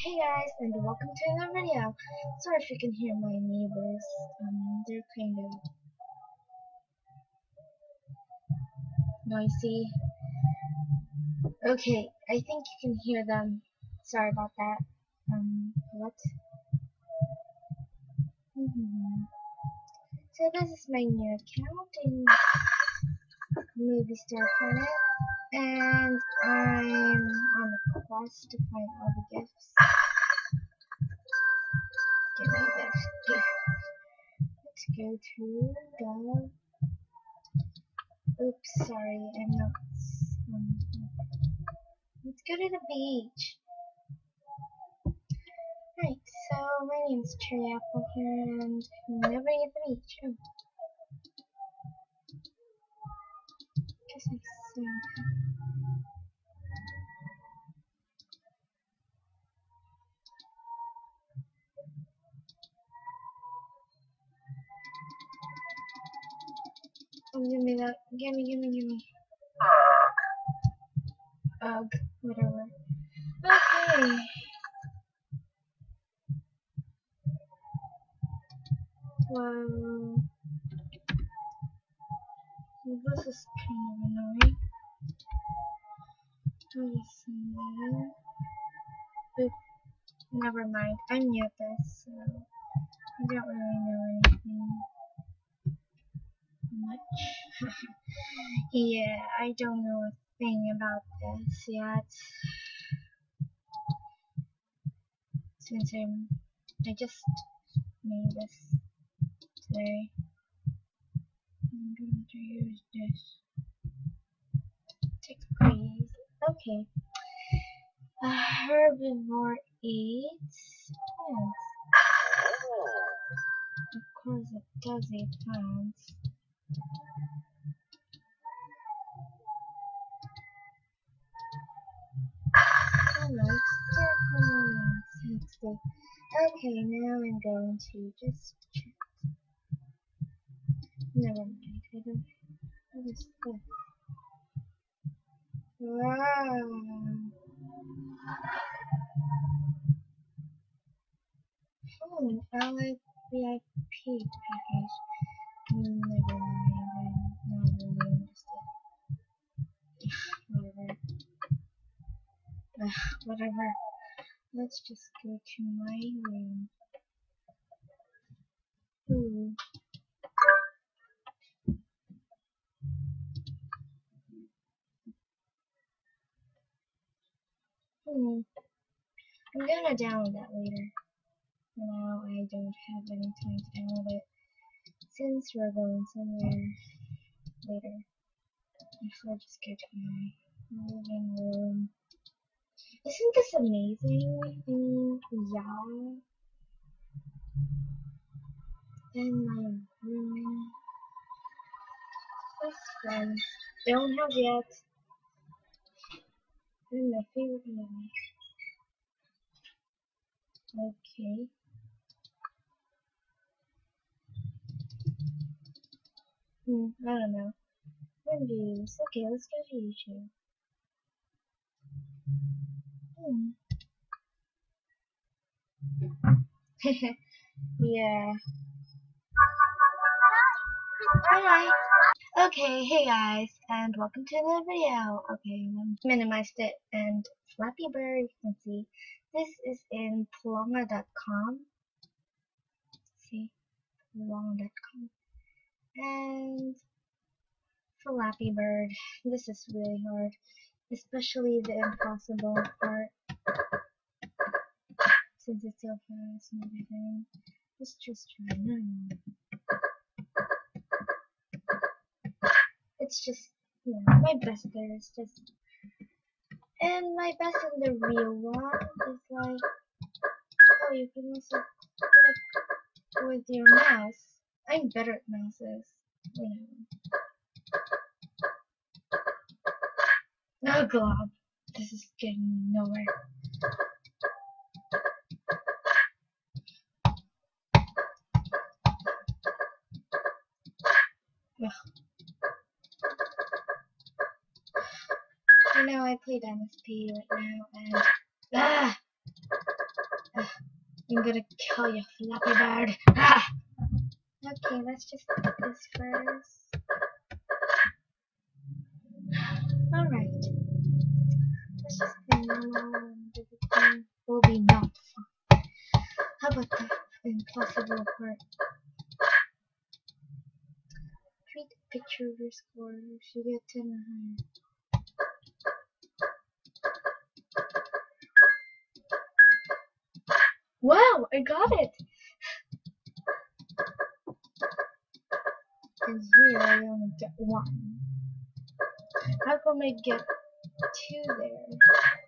Hey guys, and welcome to another video. Sorry if you can hear my neighbors. They're kind of noisy. Okay, I think you can hear them. Sorry about that. What? So this is my new account in Movie Star Planet, and I'm on a quest to find all the gifts. Give me this gift. Let's go to the... Oops, sorry, I'm not... let's go to the beach. Right, so my name is Cherry Apple here, and I'm never at the beach. Oh. Guess I soon. Oh, give me that. Gimme. Ugh, whatever. Okay. Well, this is kind of annoying. Oop, never mind. I'm new at this, so I don't really know anything much. Yeah, I don't know a thing about this yet. Since I just made this today. I'm going to use this. Take please. Okay. Herbivore eats plants. Of course it does eat plants. Hello, circle. Okay, now I'm going to just check. Never mind, I don't. What is this? Wow. Oh, an Allied VIP package. Never mind, I'm not really interested. Whatever. Let's just go to my room. Ooh. I'm gonna download that later. For now, I don't have any time to download it since we're going somewhere later. If I just go to my living room. Isn't this amazing? Yeah. And my room. Best friends. Don't have yet. And my favorite movie. Okay. I don't know. Reviews. Okay, let's go to YouTube. Yeah. Hi. Okay, hey guys, and welcome to another video. Okay, I minimized it, and Flappy Bird, you can see, this is in Plonga.com. See, Plonga.com. And Flappy Bird, this is really hard, especially the impossible part, since it's so fast and everything. Let's just try now. It's just, you know, my best there is just, and my best in the real one is like, oh, you can also click with your mouse. I'm better at mouses, you know. Oh god, this is getting nowhere. Ugh. I know I played MSP right now, and I'm gonna kill you, Flappy Bird. Ah! Okay, let's just do this first. Alright. Let's just be normal and everything will be not fun. How about the impossible part? Treat a picture of your score if you get 10 or higher. Wow, I got it! And here I only get 1. How come I get 2 there?